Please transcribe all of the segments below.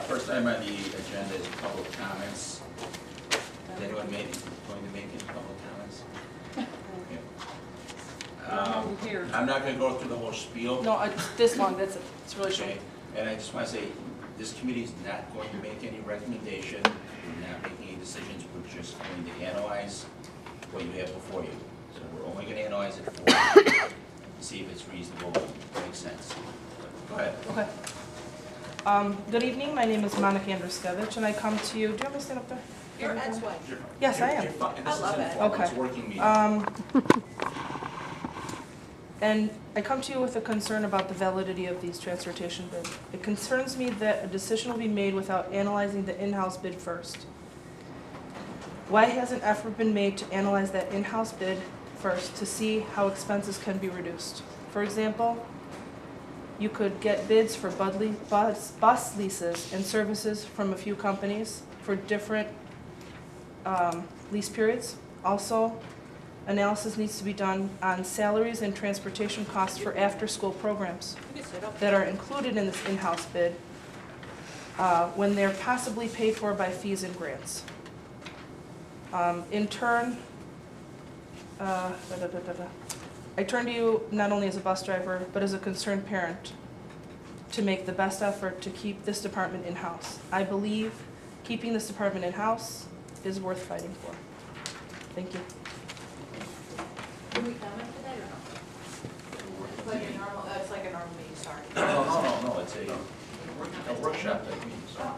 First item on the agenda is public comments. Is anyone going to make any public comments? Okay. I'm not going to go through the whole spiel. No, this one, that's it. It's really short. Okay, and I just want to say, this committee is not going to make any recommendation, we're not making any decisions, we're just going to analyze what you have before you. So we're only going to analyze it for you, to see if it's reasonable, makes sense. Go ahead. Okay. Good evening, my name is Monica Andruskevich, and I come to you, do you want me to stand up there? You're Ed's wife. Yes, I am. You're fine. I love it. It's Okay. a working meeting. And I come to you with a concern about the validity of these transportation bids. It concerns me that a decision will be made without analyzing the in-house bid first. Why hasn't effort been made to analyze that in-house bid first to see how expenses can be reduced? For example, you could get bids for bus leases and services from a few companies for different lease periods. Also, analysis needs to be done on salaries and transportation costs for after-school programs You can sit up. that are included in this in-house bid when they're possibly paid for by fees and grants. In turn, I turn to you not only as a bus driver, but as a concerned parent to make the best effort to keep this department in-house. I believe keeping this department in-house is worth fighting for. Thank you. Can we comment to that or no? It's like a normal, it's like a normal meeting, sorry. No, it's a workshop that we, so.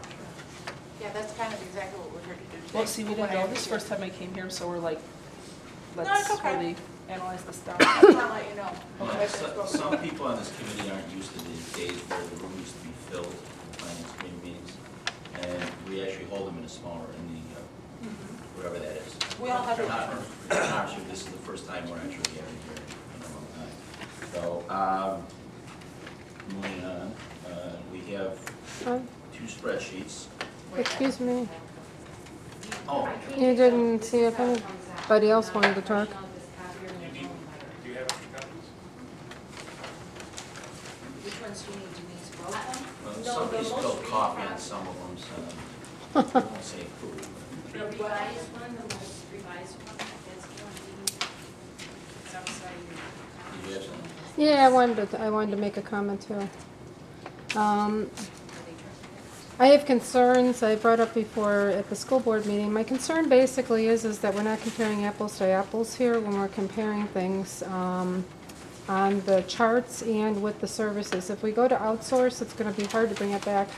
Yeah, that's kind of exactly what we're here to do today. Well, see, we didn't know this first time I came here, so we're like, it's let's okay. really analyze this down. I just want to let you know. Yeah, some people on this committee aren't used to the days where the room used to be filled with finance committee meetings. And we actually hold them in a smaller, whatever that is. We all have it. Actually, this is the first time we're actually having here in a long time. So, moving on, we have two spreadsheets. Excuse me, Oh, you didn't see if anybody else wanted to talk? Do you have any copies? Which ones do you need? Do you need both? well, somebody spilled coffee on some of them, so I won't say who. The revised one, the most revised one, that's the one it's outside your. Do you have some? Yeah, I wanted to make a comment too. I have concerns I brought up before at the school board meeting. My concern basically is that we're not comparing apples to apples here when we're comparing things on the charts and with the services. If we go to outsource, it's going to be hard to bring it back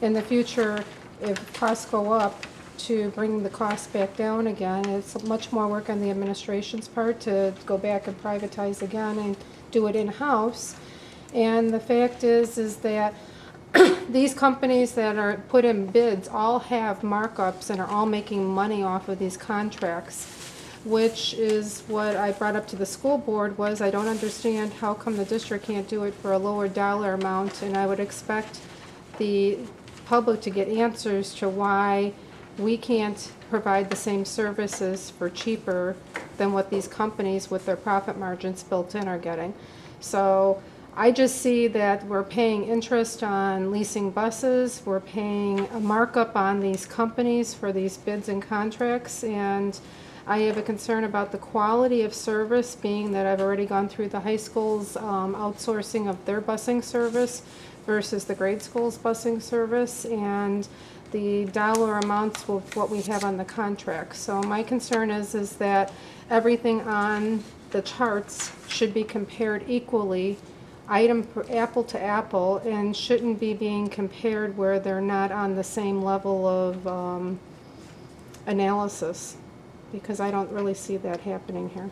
in the future if costs go up to bring the costs back down again. It's much more work on the administration's part to go back and privatize again and do it in-house. And the fact is that these companies that are put in bids all have markups and are all making money off of these contracts, which is what I brought up to the school board was I don't understand how come the district can't do it for a lower dollar amount, and I would expect the public to get answers to why we can't provide the same services for cheaper than what these companies with their profit margins built in are getting. So I just see that we're paying interest on leasing buses, we're paying a markup on these companies for these bids and contracts, and I have a concern about the quality of service, being that I've already gone through the high school's outsourcing of their busing service versus the grade school's busing service, and the dollar amounts with what we have on the contract. So my concern is that everything on the charts should be compared equally, apple to apple, and shouldn't be being compared where they're not on the same level of analysis, because I don't really see that happening here.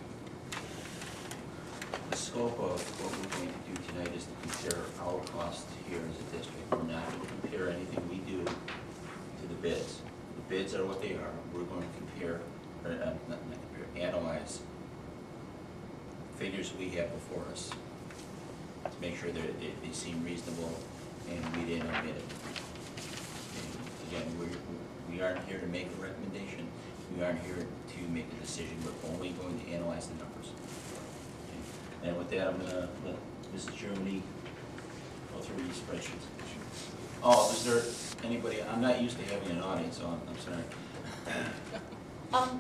The scope of what we're going to do tonight is to compare our costs here as a district. We're not going to compare anything we do to the bids. The bids are what they are. We're going to compare, or not compare, analyze figures we have before us to make sure that they seem reasonable and we didn't omit it. And again, we aren't here to make a recommendation. We aren't here to make a decision. We're only going to analyze the numbers. Okay. And with that, I'm going to let Mrs. Germany go through these spreadsheets. Oh, is there Anybody, I'm not used to having an audience, so I'm sorry.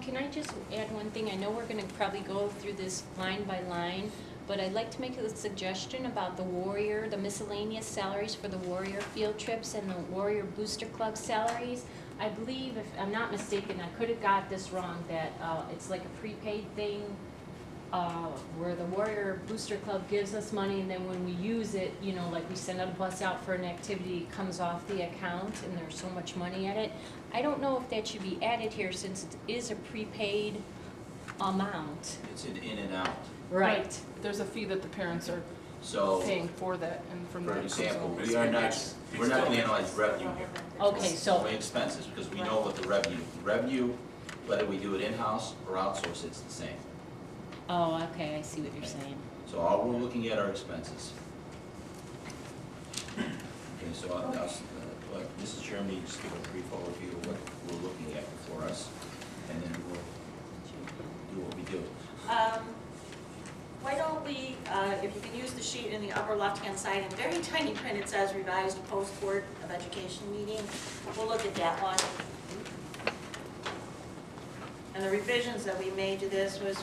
Can I just add one thing? I know we're gonna probably go through this line by line, but I'd like to make a suggestion about the Warrior, the miscellaneous salaries for the Warrior field trips and the Warrior Booster Club salaries. I believe, if I'm not mistaken, I could have got this wrong, that it's like a prepaid thing, where the Warrior Booster Club gives us money, and then when we use it, you know, like we send a bus out for an activity, it comes off the account, and there's so much money at it. I don't know if that should be added here, since it is a prepaid amount. It's an in and out. Right. There's a fee that the parents are So, paying for that, and from for that comes example, over. we're not gonna analyze revenue here. Okay, so, Only expenses, because we know what the revenue, whether we do it in-house or outsource, it's the same. oh, okay, I see what you're saying. So all we're looking at are expenses. Okay, so Mrs. Chairman, just give a brief overview of what we're looking at before us, and then we'll do what we do. Why don't we, if you can use the sheet in the upper left-hand side, in very tiny print, it says revised post-Board of Education meeting. We'll look at that one. And the revisions that we made to this was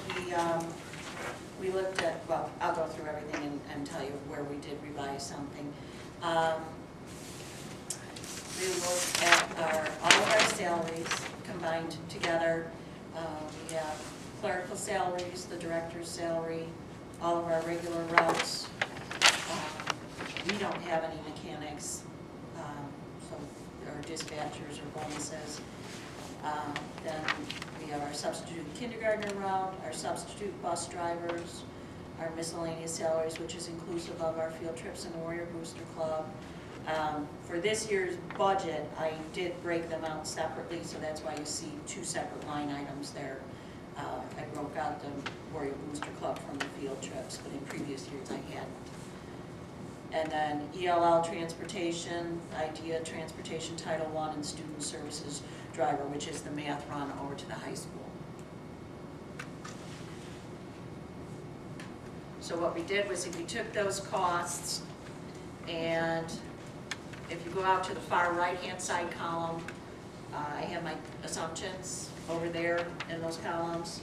we looked at, well, I'll go through everything and tell you where we did revise something. We looked at all of our salaries combined together. We have clerical salaries, the director's salary, all of our regular routes. We don't have any mechanics, so our dispatchers or bonuses. Then we have our substitute kindergartner route, our substitute bus drivers, our miscellaneous salaries, which is inclusive of our field trips and the Warrior Booster Club. For this year's budget, I did break them out separately, so that's why you see two separate line items there. I broke out the Warrior Booster Club from the field trips, but in previous years I hadn't. And then ELL transportation, IDEA transportation Title I, and student services driver, which is the math run over to the high school. So what we did was we took those costs, and if you go out to the far right-hand side column, I have my assumptions over there in those columns.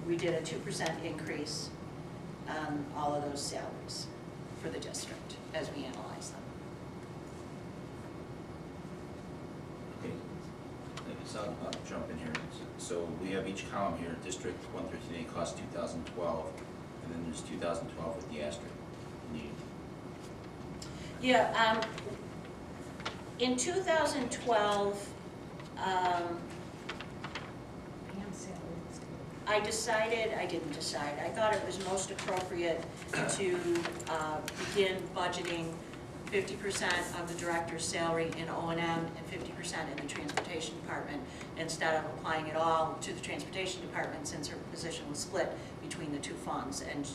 We did a 2% increase on all of those salaries for the district as we analyze them. Okay, so I'll jump in here. So we have each column here, District 113A cost 2012, and then there's 2012 with the asterisk. Yeah, in 2012, I didn't decide, I thought it was most appropriate to begin budgeting 50% of the director's salary in O&M and 50% in the transportation department, instead of applying it all to the transportation department, since her position was split between the two funds, and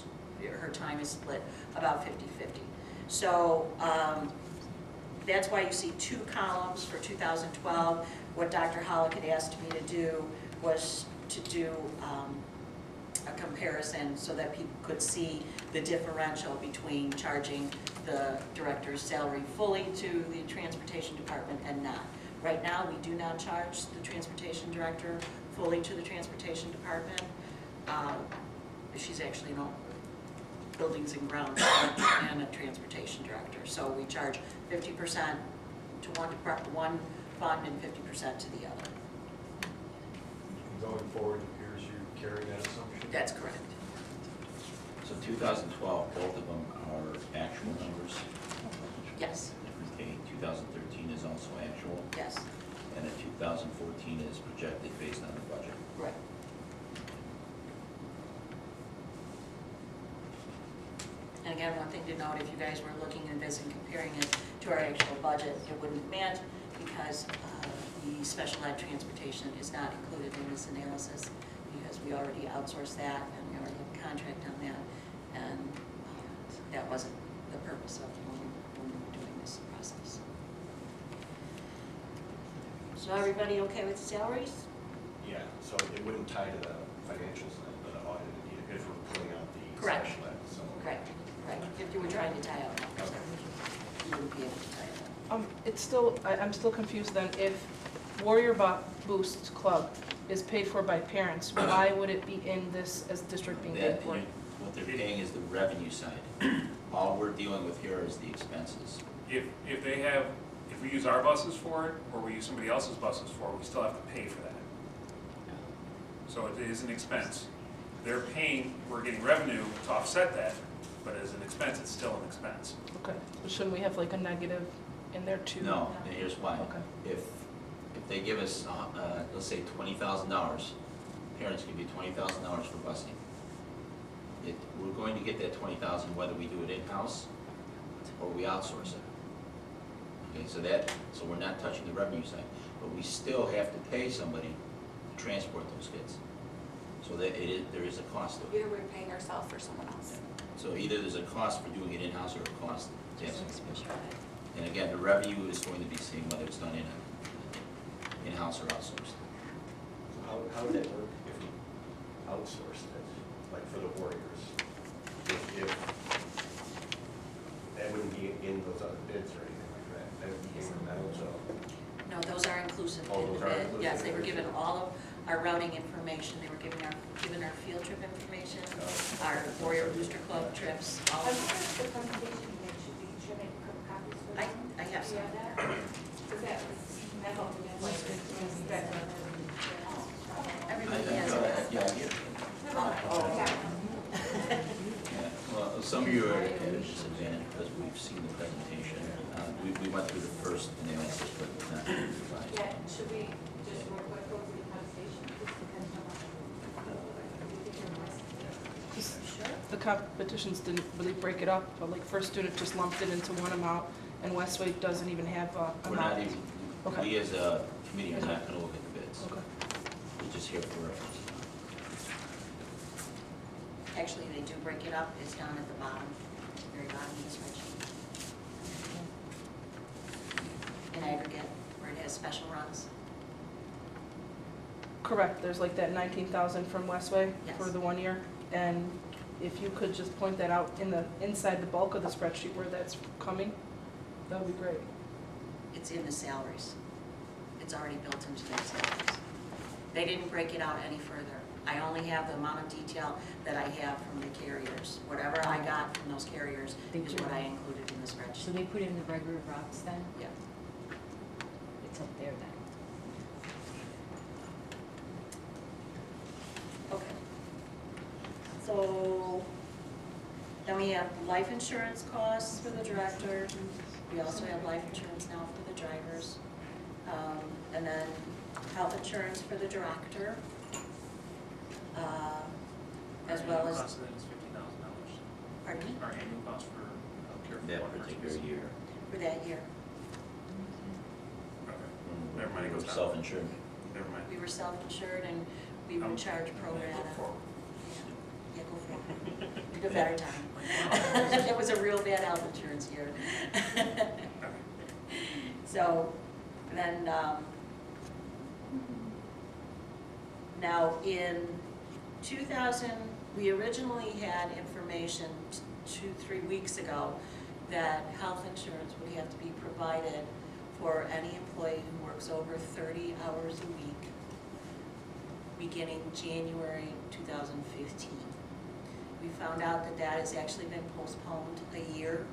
her time is split about 50-50. So that's why you see two columns for 2012. What Dr. Hollick had asked me to do was to do a comparison so that people could see the differential between charging the director's salary fully to the transportation department and not. Right now, we do not charge the transportation director fully to the transportation department. She's actually no buildings and grounds and a transportation director. So we charge 50% to one fund and 50% to the other. Going forward, it appears you carry that assumption? That's correct. So 2012, both of them are actual numbers. Yes, Okay, 2013 is also actual, yes, and then 2014 is projected based on the budget. right. And again, one thing to note, if you guys were looking at this and comparing it to our actual budget, it wouldn't match because the special ed transportation is not included in this analysis, because we already outsourced that and we already have a contract on that, and that wasn't the purpose of when we were doing this process. So everybody okay with salaries? Yeah, so it wouldn't tie to the financials of the audit if we're pulling out the Correct. special ed, so. Right, right. If you were trying to tie out numbers, you wouldn't be able to tie it up. It's still, I'm still confused then, if Boost Club is paid for by parents, why would it be in this as district being paid That, for? what they're paying is the revenue side. All we're dealing with here is the expenses. If we use our buses for it, or we use somebody else's buses for it, we still have to pay for that. So it is an expense. They're paying, we're getting revenue to offset that, but as an expense, it's still an expense. Okay, but shouldn't we have like a negative in there too? No, and here's why. Okay. If they give us, let's say $20,000, parents give you $20,000 for busing. We're going to get that $20,000 whether we do it in-house or we outsource it. Okay, so we're not touching the revenue side, but we still have to pay somebody to transport those kids. So that there is a cost to it. Either we're paying ourselves or someone else. So either there's a cost for doing it in-house or a cost to have somebody. And again, the revenue is going to be seen whether it's done in-house or outsourced. So how would that work if we outsourced it, like for the Warriors? If that wouldn't be in those other bids or anything like that, that would be incremental to. No, those are inclusive Oh, in the those are bid. inclusive Yes, they were in the given bid. all of our routing information, they were given our field trip information, our Warrior Booster Club trips, all I of wonder them. if the presentation you make should make copies for them. I have some. Yeah, that, because that helped me. Everybody has it. Yeah. Oh, yeah. Yeah, well, some of you are at a disadvantage because we've seen the presentation. We went through the first analysis, but not the revised. Yeah, should we just real quick go through the presentation? The competitions didn't really break it up, but like First Student just lumped it into one amount, and Westway doesn't even have a We're amount. not even, Okay. we as a committee are not going to look at the bids. Okay. We're just here for reference. Actually, they do break it up, it's down at the bottom, very bottom of the spreadsheet. In aggregate, where it has special runs. Correct, there's like that 19,000 from Westway for Yes. the 1 year. And if you could just point that out inside the bulk of the spreadsheet where that's coming, that would be great. It's in the salaries. It's already built into their salaries. They didn't break it out any further. I only have the amount of detail that I have from the carriers. Whatever I got from those carriers is what I included in the So spreadsheet. they put in the regular routes then? Yeah. It's up there then. Okay. So, then we have life insurance costs for the director. We also have life insurance now for the drivers. And then health insurance for the director. As well as, Cost of that is $50,000. pardon me, Our annual cost for healthcare for That one person particular is- year. for that year. Okay, Never mind, it goes We're down. self-insured. Never mind. We were self-insured and we would charge pro rata. Look forward. Yeah, go for it. Pick a better time. It was a real bad health insurance year. Okay. So, then, now in 2000, we originally had information 2-3 weeks ago that health insurance would have to be provided for any employee who works over 30 hours a week, beginning January 2015. We found out that that has actually been postponed a year,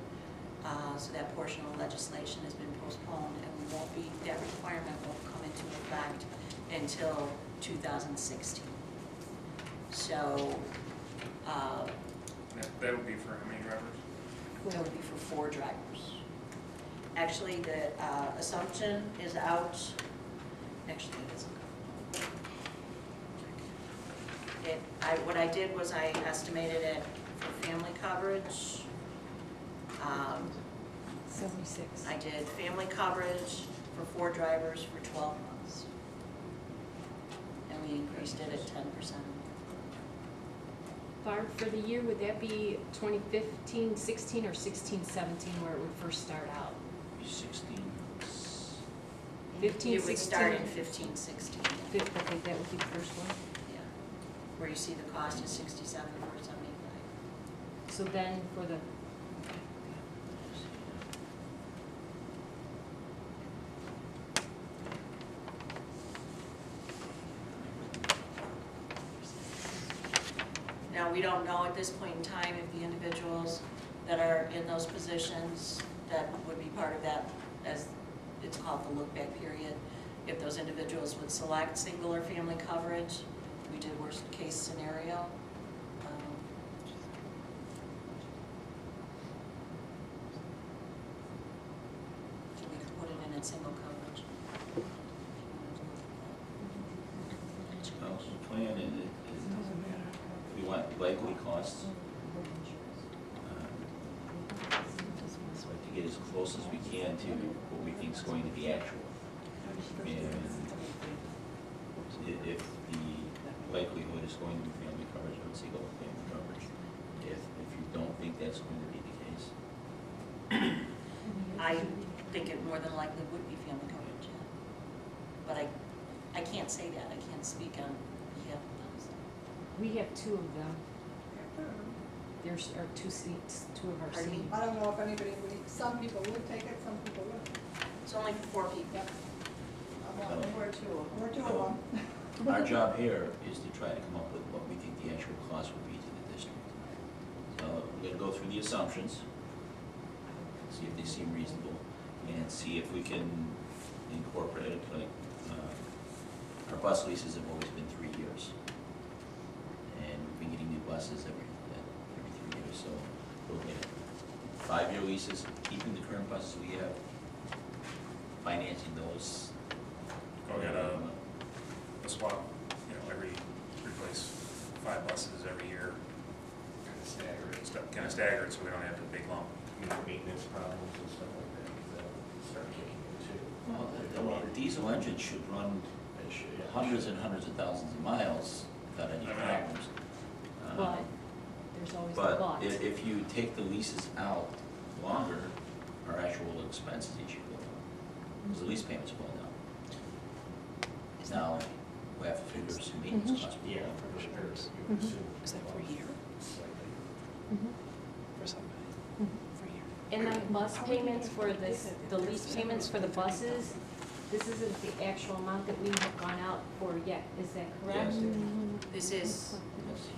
so that portion of legislation has been postponed, and we won't be, that requirement won't come into effect until 2016. So, That would be for how many drivers? that would be for 4 drivers. Actually, the assumption is out, actually, it isn't. What I did was I estimated it for family coverage. 76. I did family coverage for 4 drivers for 12 months. And we increased it at 10%. Barb, for the year, would that be 2015, 16, or 16, 17, where it would first start out? 16. 15, It would start in 16. 15, 16. Okay, that would be the first one. Yeah. Where you see the cost is 67 or 75. So then for the, We don't know at this point in time if the individuals that are in those positions that would be part of that, as it's called the look-back period, if those individuals would select single or family coverage. We did worst case scenario. So we could put it in single coverage. Well, the plan is, we want likely costs. Like to get as close as we can to what we think is going to be actual. And if the likelihood is going to be family coverage, I would say go with family coverage. If you don't think that's going to be the case. I think it more than likely would be family coverage, yeah. But I can't say that, I can't speak on behalf of them, so. We have two of them. There's our two seats, two of our Pardon me? seats. I don't know if anybody would, some people would take it, some people wouldn't. It's only for 4 people. I'm one, we're two of them. Our job here is to try to come up with what we think the actual cost would be to the district. So we're gonna go through the assumptions, see if they seem reasonable, and see if we can incorporate it, like, our bus leases have always been 3 years. And we've been getting new buses every 3 years, so we'll get 5-year leases, keeping the current buses we have, financing those. Go get a swap, replace 5 buses every year, kind of staggered, so we don't have the big lump. Maintenance problems and stuff like that start kicking in too. Well, the diesel engine should run It should, yeah. hundreds and hundreds of thousands of miles without any problems. But there's always the But but. if you take the leases out longer, our actual expenses each year go down, because the lease payments go down. Now, we have to figure some maintenance costs. Yeah, for sure. You would assume Is that for a year? slightly. For somebody. And the bus payments for this, the lease payments for the buses, this isn't the actual amount that we have gone out for yet, is that correct? Yes. This is,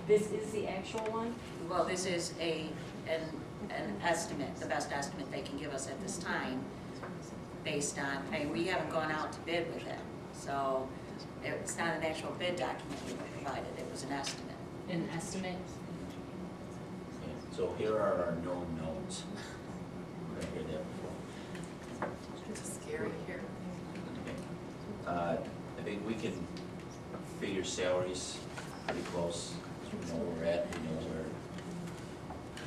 This is the actual one? well, this is an estimate, the best estimate they can give us at this time, based on, we haven't gone out to bid with it. So it's not an actual bid document we provided, it was an estimate. An estimate? Yeah. So here are our known knowns. We're gonna hear that before. It's scary here. Okay. I think we can figure salaries pretty close. So we know where we're at, we know where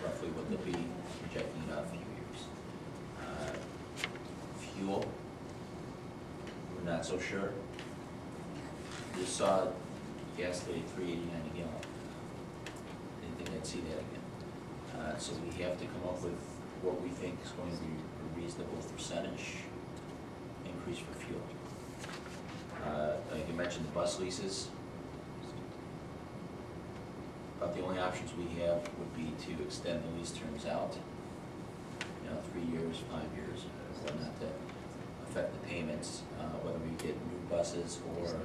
roughly what they'll be projecting it out a few years. Fuel, we're not so sure. Just saw gas today, $3.89 a gallon. Didn't think I'd see that again. So we have to come up with what we think is going to be a reasonable percentage increase for fuel. Like you mentioned, the bus leases. About the only options we have would be to extend the lease terms out, 3 years, 5 years, whatnot, to affect the payments, whether we get new buses or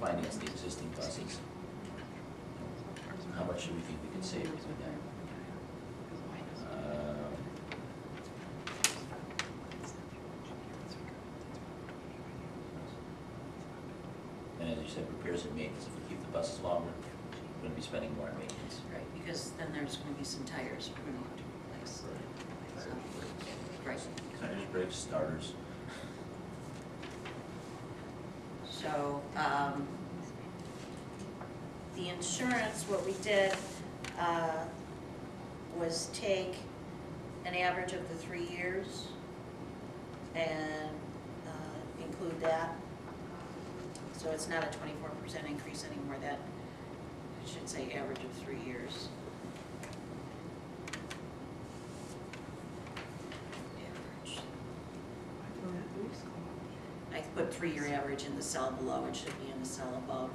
finance the existing buses. How much do we think we can save with that? And as you said, repairs and maintenance, if we keep the buses longer, we're gonna be spending more on maintenance. Right, because then there's gonna be some tires we're gonna have to replace. So, right. Tires, brakes, starters. So, the insurance, what we did, was take an average of the 3 years and, include that. So it's not a 24% increase anymore, that, it should say average of 3 years. Average. I put 3-year average in the cell below, it should be in the cell above.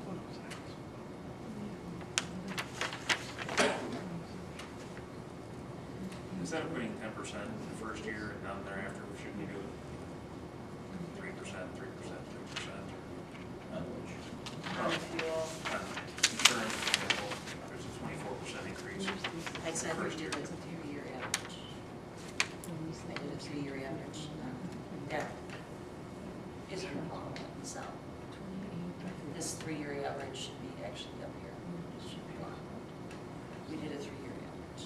Instead of putting 10% in the first year and none thereafter, we should be doing 3%, 3%, 3%. On which, On fuel, On insurance, for example, there's a 24% increase is in the bottom one, so. This 3-year average should be actually up here. It should be on. We did a 3-year average.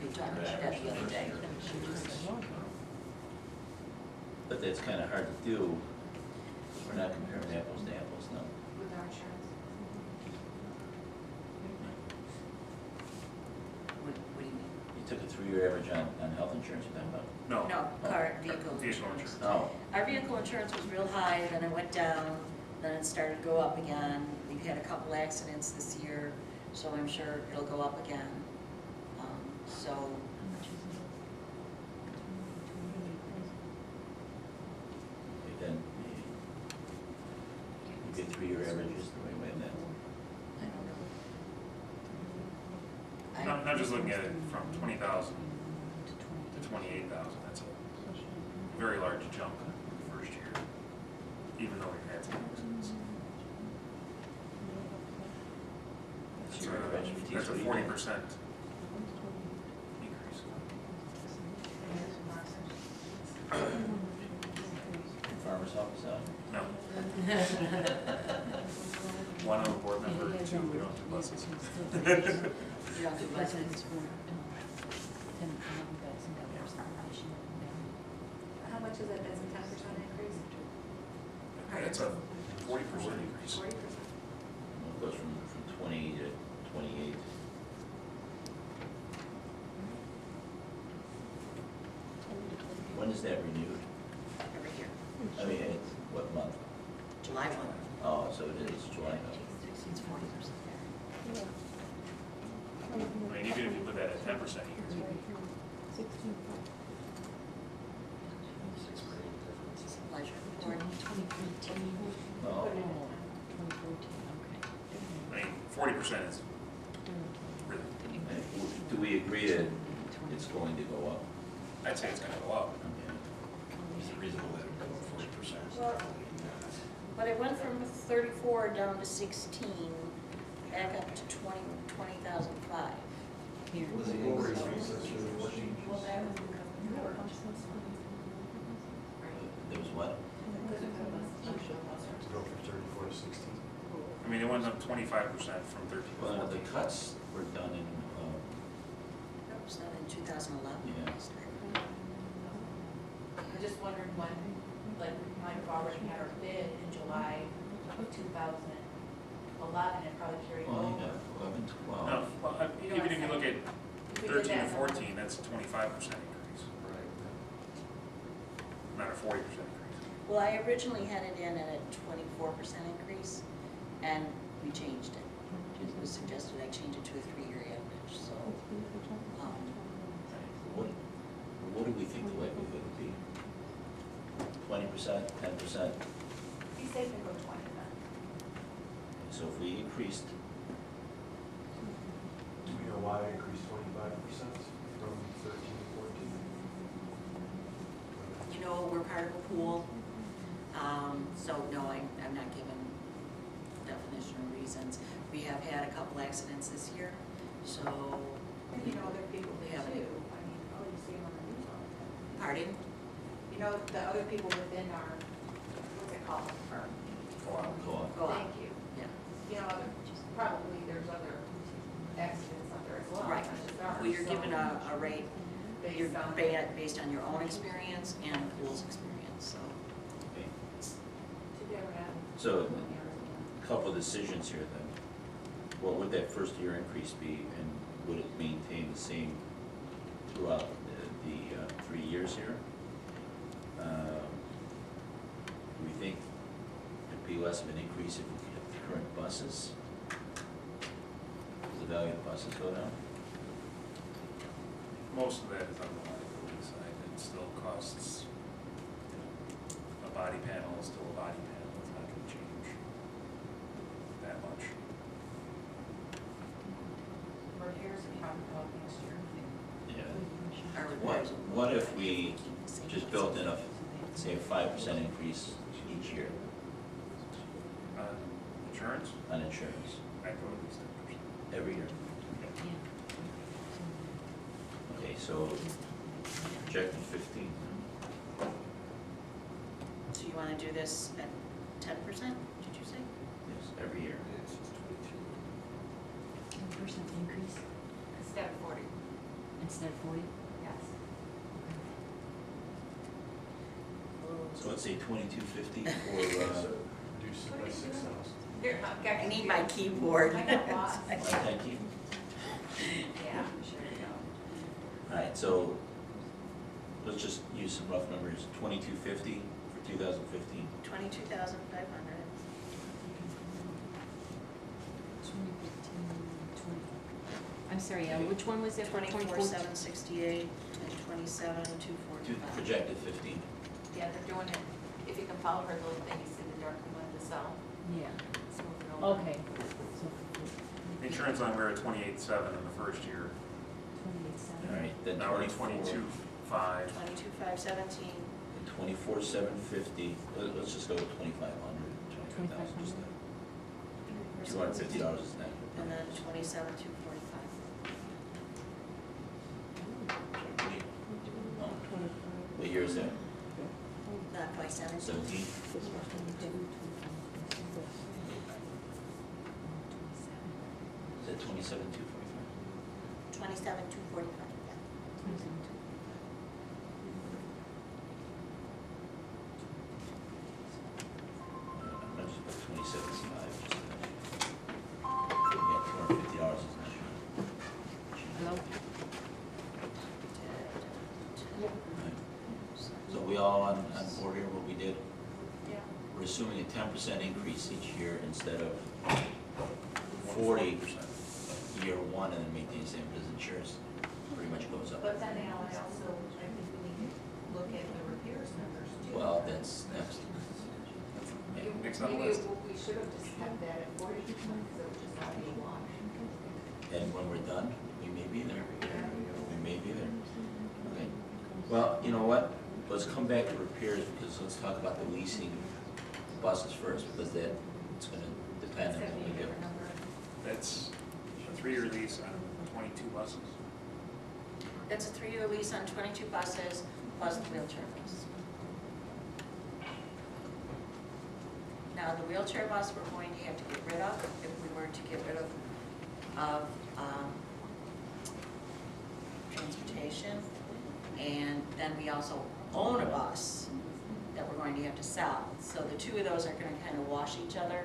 We talked about that the other day. But that's kind of hard to do. We're not comparing apples to apples now. With our insurance. What do you mean? You took a 3-year average on health insurance, you're talking about? No. No, car, vehicle Vehicle insurance. Oh, Our vehicle insurance was real high, then it went down, then it started to go up again. We've had a couple accidents this year, so I'm sure it'll go up again. So, then you get 3-year averages the way then. I don't know. No, I'm just looking at it from 20,000 to 28,000, that's a very large jump in the first year, even though we've had some accidents. That's your expertise. That's a What do you 40% think? increase. Farmer's office out? No. One on the board member, 2, we don't do buses. You don't do buses. How much is it, that's a 10% increase? It's a 40% increase. 40%. It goes from 20 to 28. When is that renewed? Every year. I mean, it's what month? July 1. Oh, so it is July. It's 40% there. I mean, even if you put that at 10% a year, Pleasure. Or Oh, I mean, 40% is really, do we agree that it's going to go up? I'd say it's gonna go up. Okay. Is it reasonable that it would go 40%? Well, but it went from 34 down to 16, back up to 20,005. Was the increase recent to the 14? Well, that would There was what? To go from 34 to 16? I mean, it went up 25% from 13 to Well, 14. the cuts were done in, That was done in 2011. Yeah. I just wondered when, like, we might have already had our bid in July of 2011, it probably carried well, over. yeah, 11, 12. No, well, You know even what if you I'm look at If we did 13 and that- 14, that's a 25% increase, Right. not a 40% increase. Well, I originally had it in at a 24% increase, and we changed it. It was suggested I change it to a 3-year average, so. What do we think the likelihood would be? 20%, 10%? Be safe and go 20 then. So if we increased, Do we know why it increased 25% from 13 to 14? You know, we're part of a pool, so no, I'm not given definition or reasons. We have had a couple accidents this year, so. And you know, other people We did haven't. too. I mean, oh, you see them on the news all the time. Pardon? You know, the other people within our, what's it called, firm? co-op, Go on. Thank you. Yeah. You know, probably there's other accidents out there as well. Right. not just ours. Well, you're given a rate, you're Based on. based on your own experience and the pool's experience, so. okay. Together, yeah. So, a couple of decisions here then. What would that first year increase be, and would it maintain the same throughout the 3 years here? Do we think there'd be less of an increase if we kept the current buses? Does the value of the buses go down? Most of that is on the liability side. It still costs, you know, a body panel is still a body panel. It's not gonna change that much. Repairs are probably about next year. Yeah. Our What, repairs will- what if we keep the same. just built in a, say, a 5% increase each year Insurance, on insurance, I'd go at least 10%. every year? Okay, so projected 15. wanna do this at 10%, did you say? Yes, every year. It's 22. 10% increase Instead of 40, instead of 40? yes. So let's say 2250 for, So reduce it by 6,000. Here, I need my keyboard. I got lost. thank you. Yeah, sure you go. All right, so let's just use some rough numbers, 2250 for 2015. 22,500. 2015, 20. I'm sorry, which one was it for 24,768 and 27,245. Projected 15. Yeah, they're doing it, if you can follow her little thing, you see the dark one in the cell. Yeah, It's moving over. okay. So Insurance on, we're at 28.7 in the first year. 28.7. All right, then Now we're at 22. 22.5. 22,517. And 24,750, let's just go with 2,500, 25,000, just $250 is net. And then 27,245. What year is that? Not quite 17. 17? Is that 27,245? 27,245, yeah. I'm gonna just put 27,500, just to get $250 is net. Hello? So we all on board here, what we did? Yeah. We're assuming a 10% increase each year instead of 40 year one and then maintain the same, because insurance pretty much goes up. But then Alan, also, I think we need to look at the repairs numbers too. Well, that's next. Yeah. Next on the Maybe list. we should have just kept that at 40%, so it would just not be a wash. And when we're done, we may be there. We may be there. Okay. Well, you know what? Let's come back to repairs, because let's talk about the leasing buses first, because it's gonna depend on That's what gonna we be a do. different number. That's a 3-year lease on 22 buses. That's a 3-year lease on 22 buses plus the wheelchair bus. Now, the wheelchair bus we're going to have to get rid of if we were to get rid of transportation. And then we also own a bus that we're going to have to sell. So the two of those are going to kind of wash each other.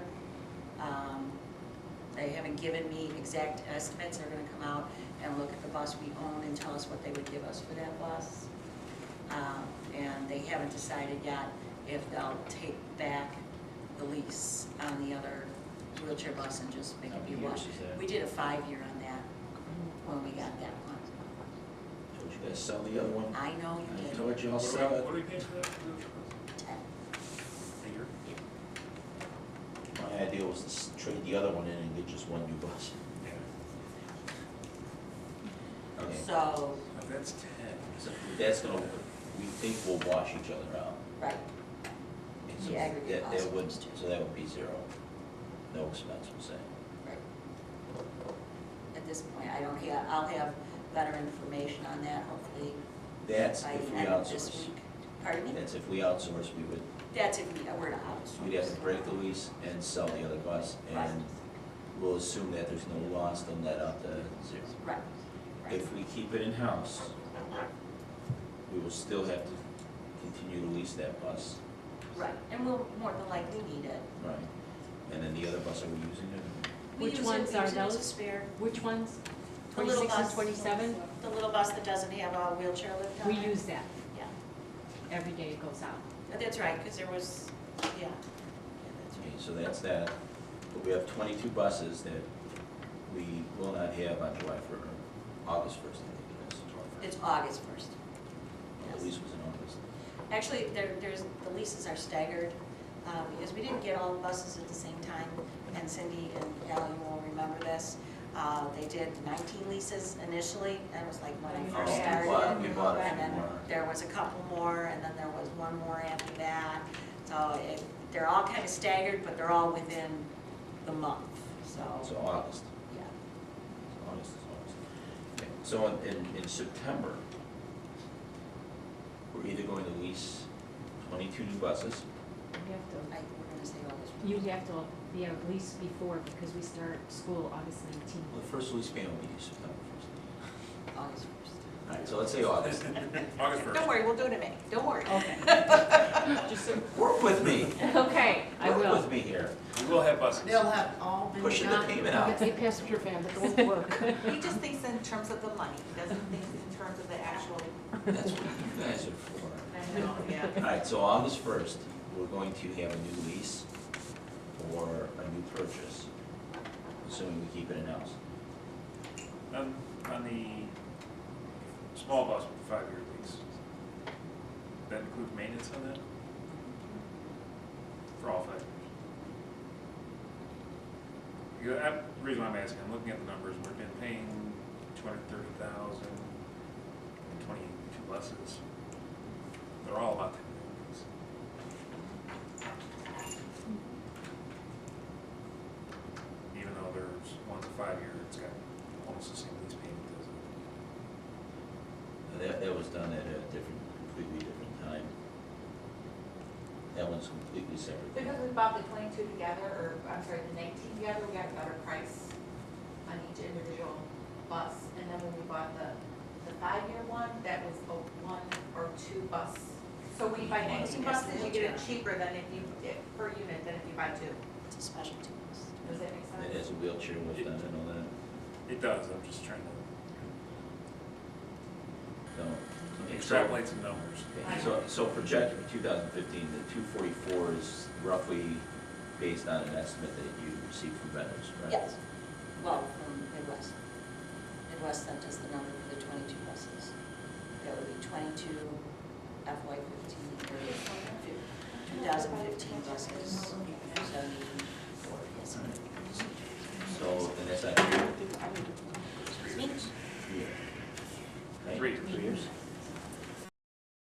They haven't given me exact estimates. They're going to come out and look at the bus we own and tell us what they would give us for that bus. And they haven't decided yet if they'll take back the lease on the other wheelchair bus and just make How it be many years washed. is that? We did a 5-year on that when we got that one. Told you guys sell the other one. I know you I did. told you I'll What sell do it. we pay for that? 10. A year? My idea was to trade the other one in and get just one new bus. Yeah. Okay. So, If that's 10. So that's gonna, we think we'll wash each other out. right, And so The aggregate that cost would, was two. so that would be zero. No expense, we'll say. right. At this point, I'll have better information on that hopefully That's by if the we end of this outsource. week. Pardon me? That's if we outsource, we would, That's if we were to outsource. we'd have to break the lease and sell the other bus, Right. and we'll assume that there's no loss, then let out the zero. Right, right. If we keep it in-house, we will still have to continue to lease that bus, Right, and we'll more than likely need it. right? And then the other bus, are we using it? We Which use it- ones we are use it as a those? spare. Which ones? The little 26 and bus. 27? The little bus that doesn't have a wheelchair lift on We it. use that Yeah, every day it goes out. that's right, because there was, yeah. That's Okay, right. so that's that. But we have 22 buses that we will not have on July 1st, or August 1st, I think it is. It's August 1st. The lease was in August. Actually, the leases are staggered, because we didn't get all the buses at the same time, and Cindy and Al, you will remember this. They did 19 leases initially, that was like when I first Oh, started. we bought a And few then more. there was a couple more, and then there was one more after that. So they're all kind of staggered, but they're all within the month, So so, August. yeah. August is August. Okay, so in September, we're either going to lease 22 new buses, We're gonna say August. You'd have to be at least before, because we start school August 19th. Well, the first lease payment will be September 1st. August 1st. All right, so let's say August. August 1st. Don't worry, we'll do it in May, don't worry. Okay. Just so, Work with me. okay, I Work will. with me here. We will have buses. They'll have all been. Pushing the payment I'll out. get a passenger van, but don't work. He just thinks in terms of the money, he doesn't think in terms of the actual, That's what you guys are for. I know, yeah. All right, so August 1st, we're going to have a new lease or a new purchase, assuming we keep it in-house. On the small bus with the 5-year lease, that includes maintenance on that? For all 5 years? The reason why I'm asking, I'm looking at the numbers, we've been paying $230,000 and 22 buses. They're all about 10 years. Even though there's one to 5 year, it's got almost the same lease payment as it. That was done at a completely different time. That one's completely separate. Because we bought the 22 together, or, I'm sorry, the 19 together, we got a better price on each individual bus. And then when we bought the 5-year one, that was a 1 or 2 bus. So when you buy 19 buses, you get it cheaper than per unit than if you buy 2. It's a specialty bus. Does that make sense? It has a wheelchair lift on it and all that. It does, I'm just trying to So, okay, so- extrapolate some numbers. okay, so projected for 2015, the 244 is roughly based on an estimate that you received from vendors, right? Yes, well, from Midwest. Midwest sent us the number for the 22 buses. That would be 22 FY 15, or 2015 buses, 74, yes.